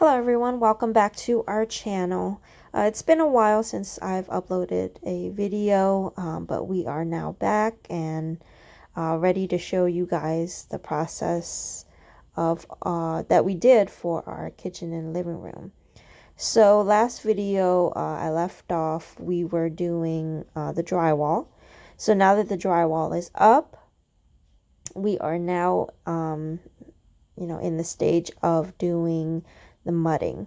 Hello everyone, welcome back to our channel. It's been a while since I've uploaded a video, but we are now back and ready to show you guys the process of that we did for our kitchen and living room. So last video I left off, we were doing the drywall. So now that the drywall is up, we are now in the stage of doing the mudding.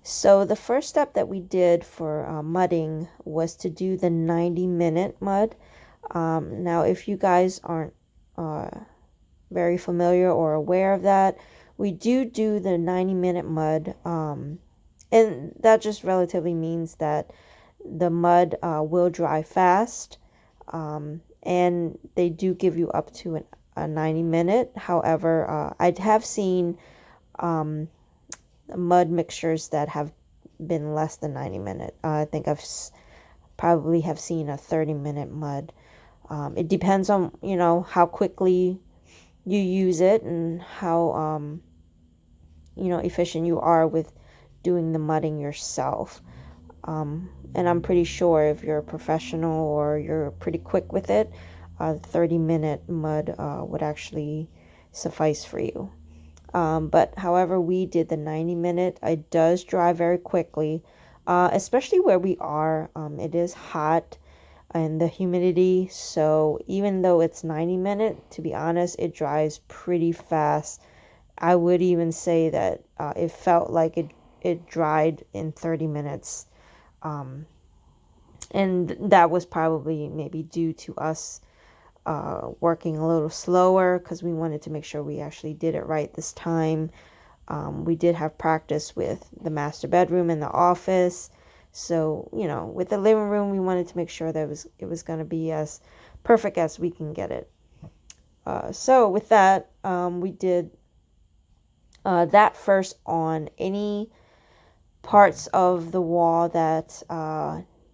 So the first step that we did for mudding was to do the 90-minute mud. Now, if you guys aren't very familiar or aware of that, we do the 90-minute mud, and that just relatively means that the mud will dry fast, and they do give you up to a 90-minute. However, I have seen mud mixtures that have been less than 90-minute. I think I've probably have seen a 30-minute mud. It depends on, how quickly you use it and how, efficient you are with doing the mudding yourself. And I'm pretty sure if you're a professional or you're pretty quick with it, 30-minute mud would actually suffice for you. But however, we did the 90-minute. It does dry very quickly, especially where we are. It is hot and the humidity. So even though it's 90-minute, to be honest, it dries pretty fast. I would even say that it felt like it dried in 30 minutes. And that was probably maybe due to us working a little slower because we wanted to make sure we actually did it right this time. We did have practice with the master bedroom and the office. So, with the living room, we wanted to make sure that it was going to be as perfect as we can get it. So with that, we did that first on any parts of the wall that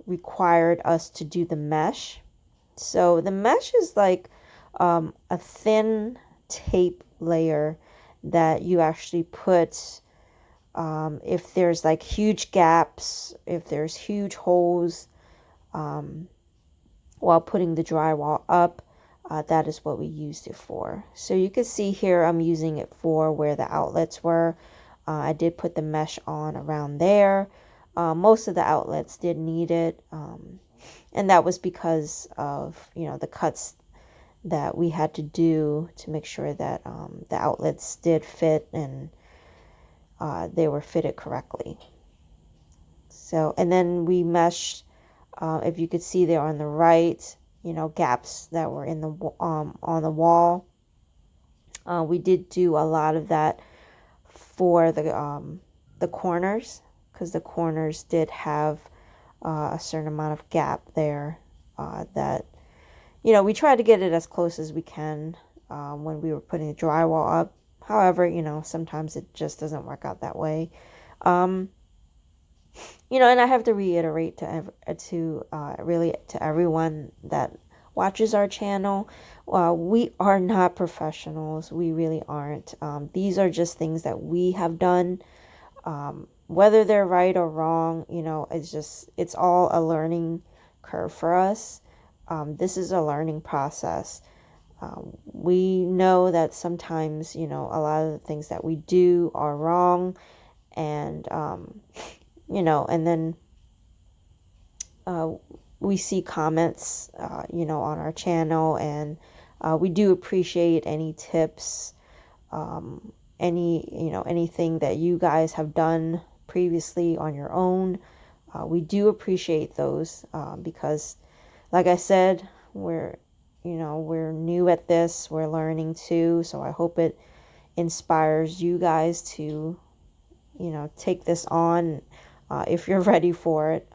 required us to do the mesh. So the mesh is like a thin tape layer that you actually put if there's like huge gaps, if there's huge holes while putting the drywall up. That is what we used it for. So you can see here I'm using it for where the outlets were. I did put the mesh on around there. Most of the outlets did need it. And that was because of, the cuts that we had to do to make sure that the outlets did fit and they were fitted correctly. So, and then we meshed, if you could see there on the right, gaps that were in the on the wall. We did do a lot of that for the corners, because the corners did have a certain amount of gap there that, we tried to get it as close as we can when we were putting the drywall up. However, sometimes it just doesn't work out that way. And I have to reiterate to everyone that watches our channel, we are not professionals. We really aren't. These are just things that we have done. Whether they're right or wrong, it's all a learning curve for us. This is a learning process. We know that sometimes, a lot of the things that we do are wrong, and, and then we see comments, on our channel, and we do appreciate any tips, anything that you guys have done previously on your own. We do appreciate those because, like I said, we're new at this. We're learning too. So I hope it inspires you guys to, take this on if you're ready for it.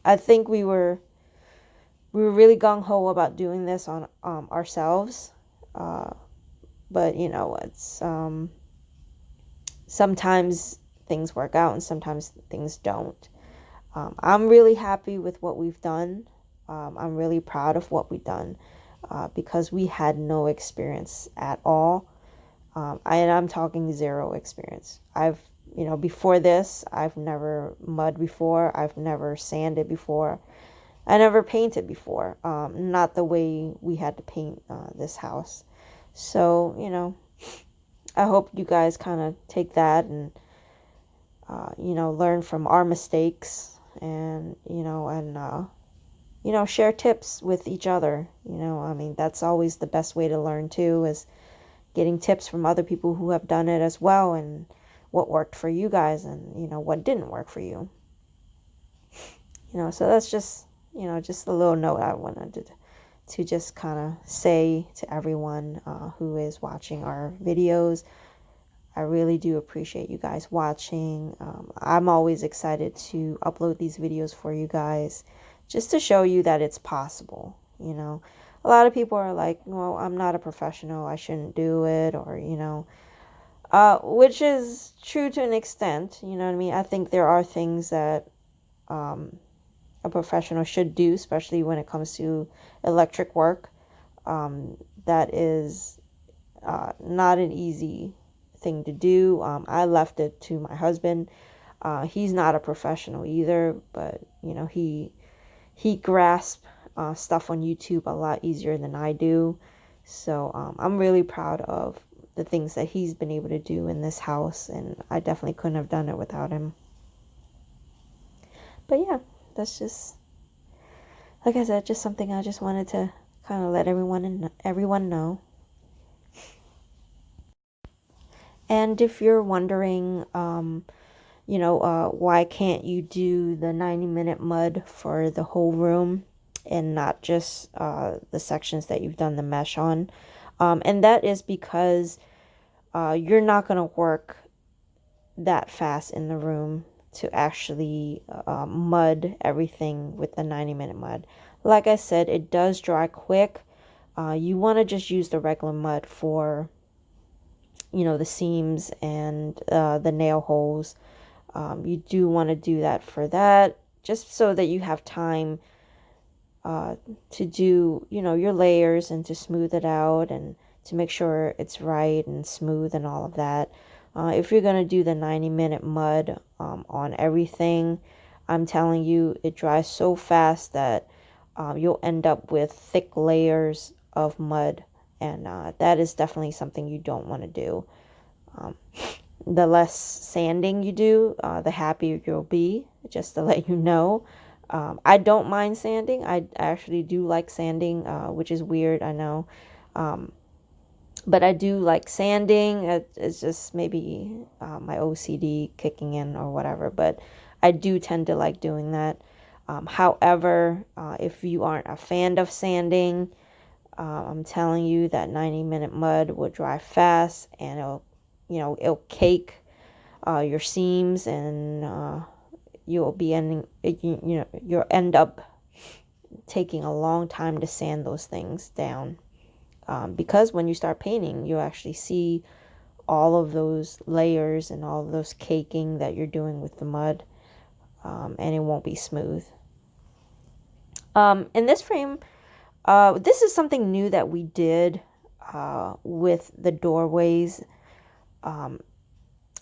I think we were really gung-ho about doing this on ourselves. But, it's sometimes things work out and sometimes things don't. I'm really happy with what we've done. I'm really proud of what we've done because we had no experience at all. I'm talking zero experience. Before this, I've never mud before. I've never sanded before. I never painted before. Not the way we had to paint this house. So, I hope you guys kind of take that and, learn from our mistakes and, share tips with each other. I mean, that's always the best way to learn too, is getting tips from other people who have done it as well, and what worked for you guys and, what didn't work for you. So that's just a little note I wanted to just kind of say to everyone who is watching our videos. I really do appreciate you guys watching. I'm always excited to upload these videos for you guys, just to show you that it's possible. A lot of people are like, well, I'm not a professional, I shouldn't do it, or, which is true to an extent. You know what I mean? I think there are things that a professional should do, especially when it comes to electric work. That is not an easy thing to do. I left it to my husband. He's not a professional either, but he grasps stuff on YouTube a lot easier than I do. So I'm really proud of the things that he's been able to do in this house, and I definitely couldn't have done it without him. But yeah, that's just, like I said, just something I just wanted to kind of let everyone know. And if you're wondering, why can't you do the 90-minute mud for the whole room and not just the sections that you've done the mesh on? And that is because you're not going to work that fast in the room to actually mud everything with the 90-minute mud. Like I said, it does dry quick. You want to just use the regular mud for, the seams and the nail holes. You do want to do that for that, just so that you have time to do, your layers and to smooth it out and to make sure it's right and smooth and all of that. If you're going to do the 90-minute mud on everything, I'm telling you, it dries so fast that you'll end up with thick layers of mud, and that is definitely something you don't want to do. The less sanding you do, the happier you'll be, just to let you know. I don't mind sanding. I actually do like sanding, which is weird, I know. But I do like sanding. It's just maybe my OCD kicking in or whatever, but I do tend to like doing that. However, if you aren't a fan of sanding, I'm telling you that 90-minute mud will dry fast, and it'll cake your seams, and you'll end up taking a long time to sand those things down. Because when you start painting, you actually see all of those layers and all of those caking that you're doing with the mud, and it won't be smooth. In this frame, this is something new that we did with the doorways,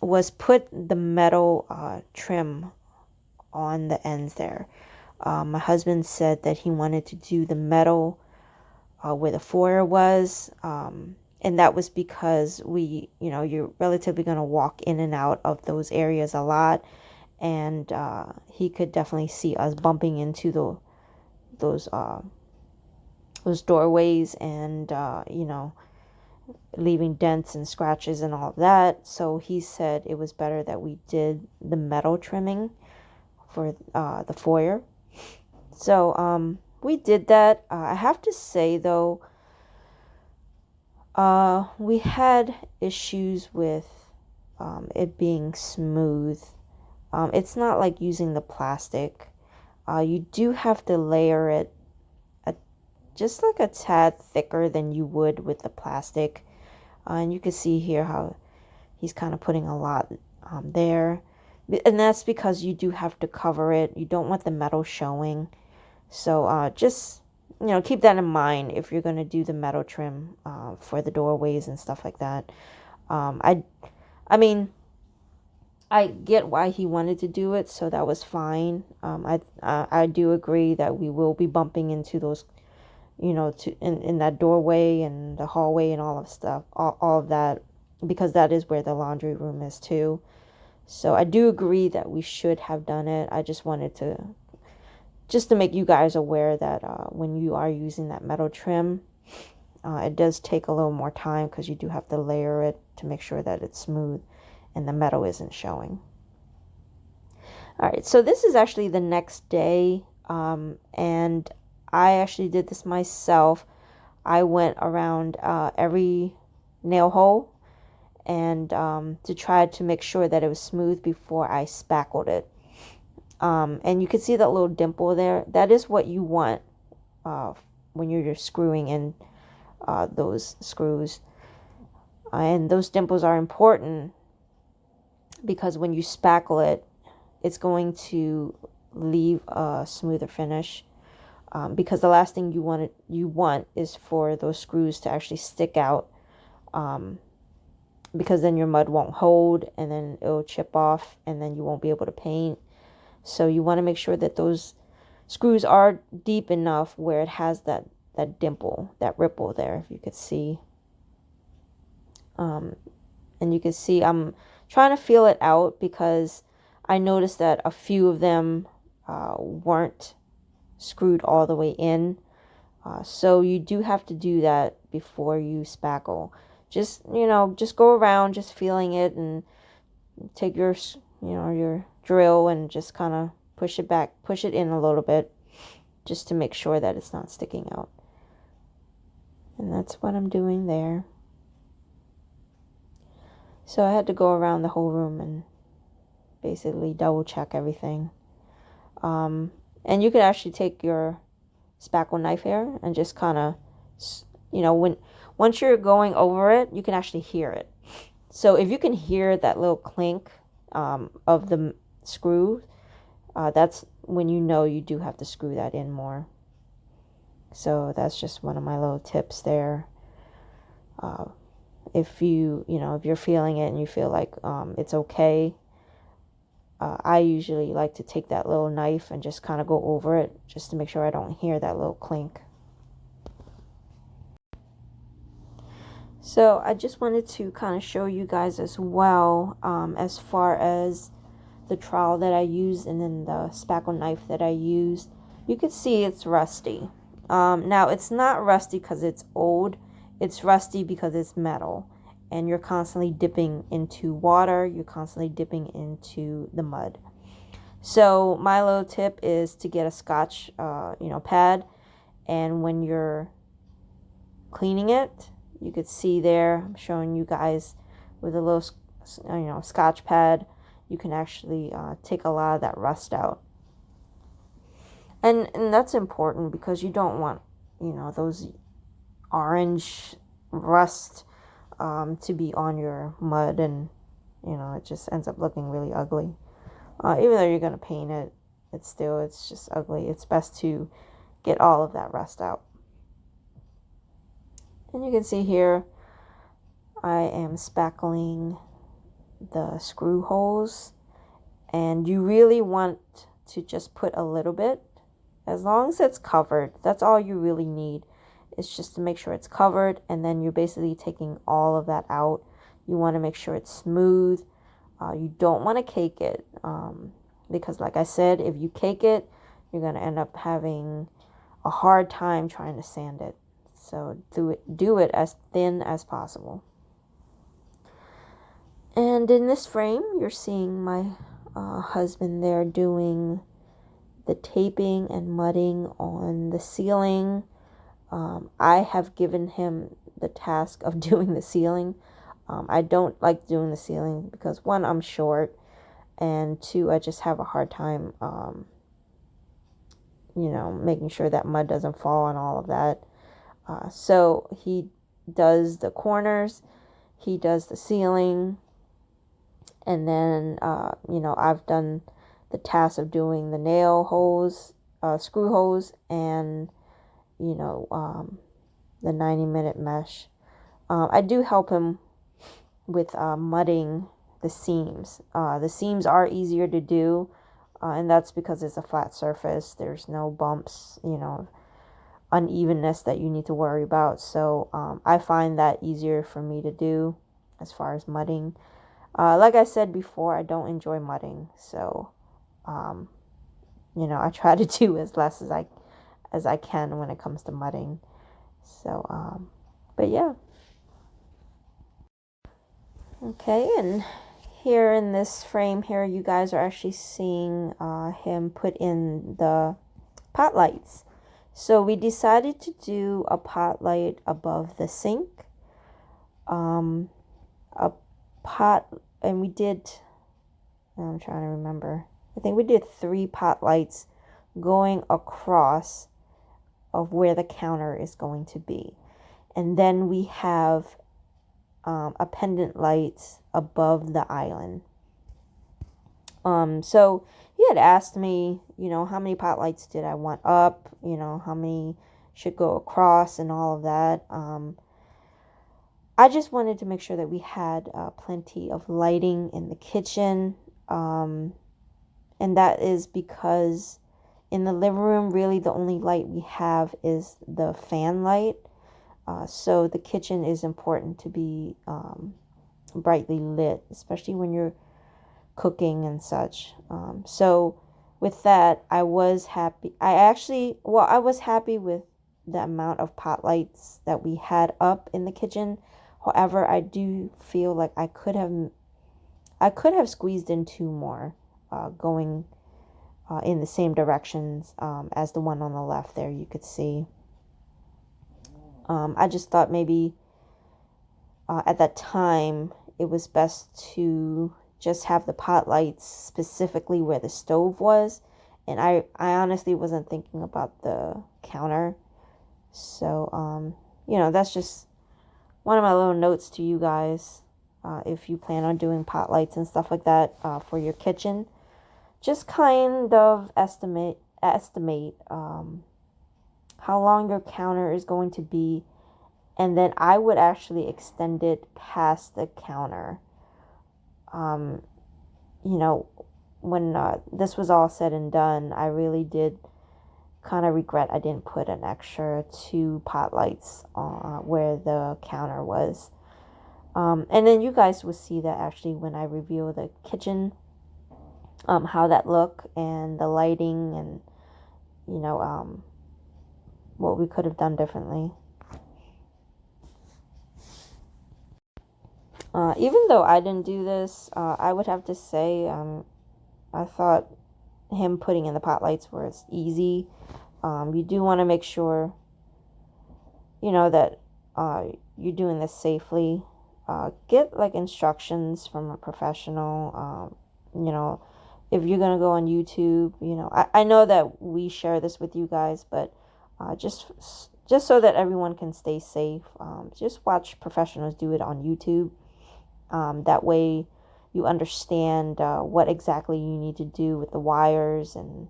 was put the metal trim on the ends there. My husband said that he wanted to do the metal where the foyer was, and that was because you're relatively going to walk in and out of those areas a lot, and he could definitely see us bumping into those doorways, and leaving dents and scratches and all of that. So he said it was better that we did the metal trimming for the foyer. So we did that. I have to say though, we had issues with it being smooth. It's not like using the plastic. You do have to layer it just like a tad thicker than you would with the plastic. And you can see here how he's kind of putting a lot there. And that's because you do have to cover it. You don't want the metal showing. So just, keep that in mind if you're going to do the metal trim for the doorways and stuff like that. I mean, I get why he wanted to do it, so that was fine. I do agree that we will be bumping into those, to in that doorway and the hallway and all of stuff, all of that, because that is where the laundry room is too. So I do agree that we should have done it. I just wanted to make you guys aware that when you are using that metal trim, it does take a little more time because you do have to layer it to make sure that it's smooth and the metal isn't showing. All right, so this is actually the next day, and I actually did this myself. I went around every nail hole and to try to make sure that it was smooth before I spackled it. And you can see that little dimple there. That is what you want when you're just screwing in those screws. And those dimples are important because when you spackle it, it's going to leave a smoother finish. Because the last thing you want is for those screws to actually stick out, because then your mud won't hold and then it'll chip off and then you won't be able to paint. So you want to make sure that those screws are deep enough where it has that dimple, that ripple there, if you could see. And you can see I'm trying to feel it out because I noticed that a few of them weren't screwed all the way in. So you do have to do that before you spackle. Just go around just feeling it and take your drill and just kind of push it in a little bit just to make sure that it's not sticking out. And that's what I'm doing there. So I had to go around the whole room and basically double check everything. And you could actually take your spackle knife here and just kind of, once you're going over it, you can actually hear it. So if you can hear that little clink of the screw, that's when you know you do have to screw that in more. So that's just one of my little tips there. If if you're feeling it and you feel like it's okay, I usually like to take that little knife and just kind of go over it just to make sure I don't hear that little clink. So I just wanted to kind of show you guys as well, as far as the trowel that I used and then the spackle knife that I used. You can see it's rusty. Now it's not rusty because it's old. It's rusty because it's metal. And you're constantly dipping into water. You're constantly dipping into the mud. So my little tip is to get a Scotch, pad. And when you're cleaning it, you could see there, I'm showing you guys with a little, Scotch pad, you can actually take a lot of that rust out. And that's important because you don't want, those orange rust to be on your mud, and, it just ends up looking really ugly. Even though you're going to paint it, it's just ugly. It's best to get all of that rust out. And you can see here, I am spackling the screw holes, and you really want to just put a little bit, as long as it's covered. That's all you really need. It's just to make sure it's covered, and then you're basically taking all of that out. You want to make sure it's smooth. You don't want to cake it, because like I said, if you cake it, you're going to end up having a hard time trying to sand it. So do it as thin as possible. And in this frame, you're seeing my husband there doing the taping and mudding on the ceiling. I have given him the task of doing the ceiling. I don't like doing the ceiling because, one, I'm short, and two, I just have a hard time, making sure that mud doesn't fall and all of that. So he does the corners, he does the ceiling, and then, I've done the task of doing the nail holes, screw holes, and, the 90-minute mesh. I do help him mudding the seams. The seams are easier to do, and that's because it's a flat surface. There's no bumps, unevenness that you need to worry about. So I find that easier for me to do as far as mudding. Like I said before, I don't enjoy mudding, so um, I try to do as less as I can when it comes to mudding. So but yeah. Okay, and here in this frame here, you guys are actually seeing him put in the pot lights. So we decided to do a pot light above the sink, a pot, and we did, I'm trying to remember, I think we did 3 pot lights going across of where the counter is going to be. And then we have a pendant lights above the island. So he had asked me, how many pot lights did I want up, how many should go across and all of that. I just wanted to make sure that we had plenty of lighting in the kitchen. And that is because in the living room, really the only light we have is the fan light. So the kitchen is important to be brightly lit, especially when you're cooking and such. So with that, I was happy. I was happy with the amount of pot lights that we had up in the kitchen. However, I do feel like I could have squeezed in 2 more, going in the same directions as the one on the left there. You could see. I just thought maybe at that time it was best to just have the pot lights specifically where the stove was, and I honestly wasn't thinking about the counter. So that's just one of my little notes to you guys. If you plan on doing pot lights and stuff like that for your kitchen, just kind of estimate how long your counter is going to be, and then I would actually extend it past the counter. When this was all said and done, I really did kind of regret I didn't put an extra 2 pot lights where the counter was. And then you guys will see that actually when I reveal the kitchen, how that look and the lighting and what we could have done differently. Even though I didn't do this, I would have to say I thought him putting in the pot lights was easy. You do want to make sure, that you're doing this safely. Get like instructions from a professional. If you're going to go on YouTube, I know that we share this with you guys, but just so that everyone can stay safe, just watch professionals do it on YouTube. That way you understand what exactly you need to do with the wires and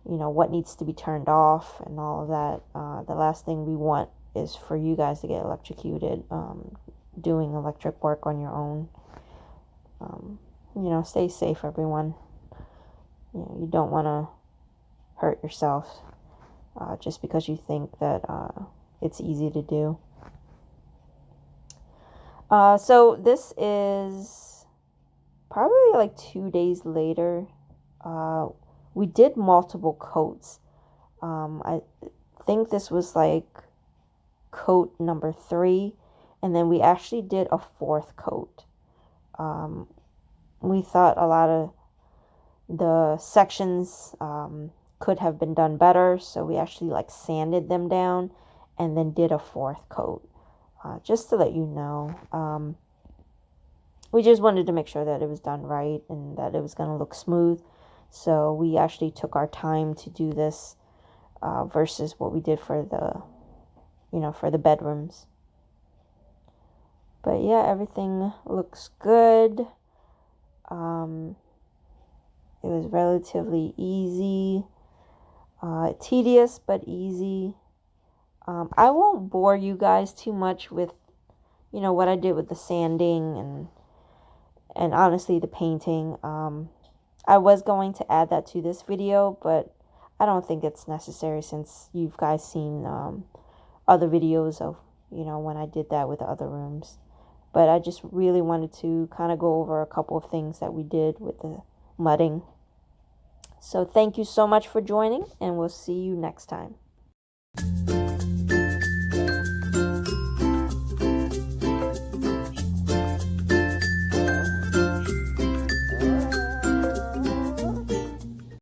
what needs to be turned off and all of that. The last thing we want is for you guys to get electrocuted doing electric work on your own. Stay safe, everyone. You don't want to hurt yourself just because you think that it's easy to do. So this is probably like 2 days later. We did multiple coats. I think this was like coat number 3, and then we actually did a 4th coat. We thought a lot of the sections could have been done better, so we actually like sanded them down and then did a 4th coat. Just to let you know, we just wanted to make sure that it was done right and that it was going to look smooth. So we actually took our time to do this versus what we did for the bedrooms. But yeah, everything looks good. It was relatively easy, tedious but easy. I won't bore you guys too much with you know, what I did with the sanding and honestly the painting. I was going to add that to this video, but I don't think it's necessary since you've guys seen other videos of, you know, when I did that with the other rooms. But I just really wanted to kind of go over a couple of things that we did with the mudding. So thank you so much for joining, and we'll see you next time.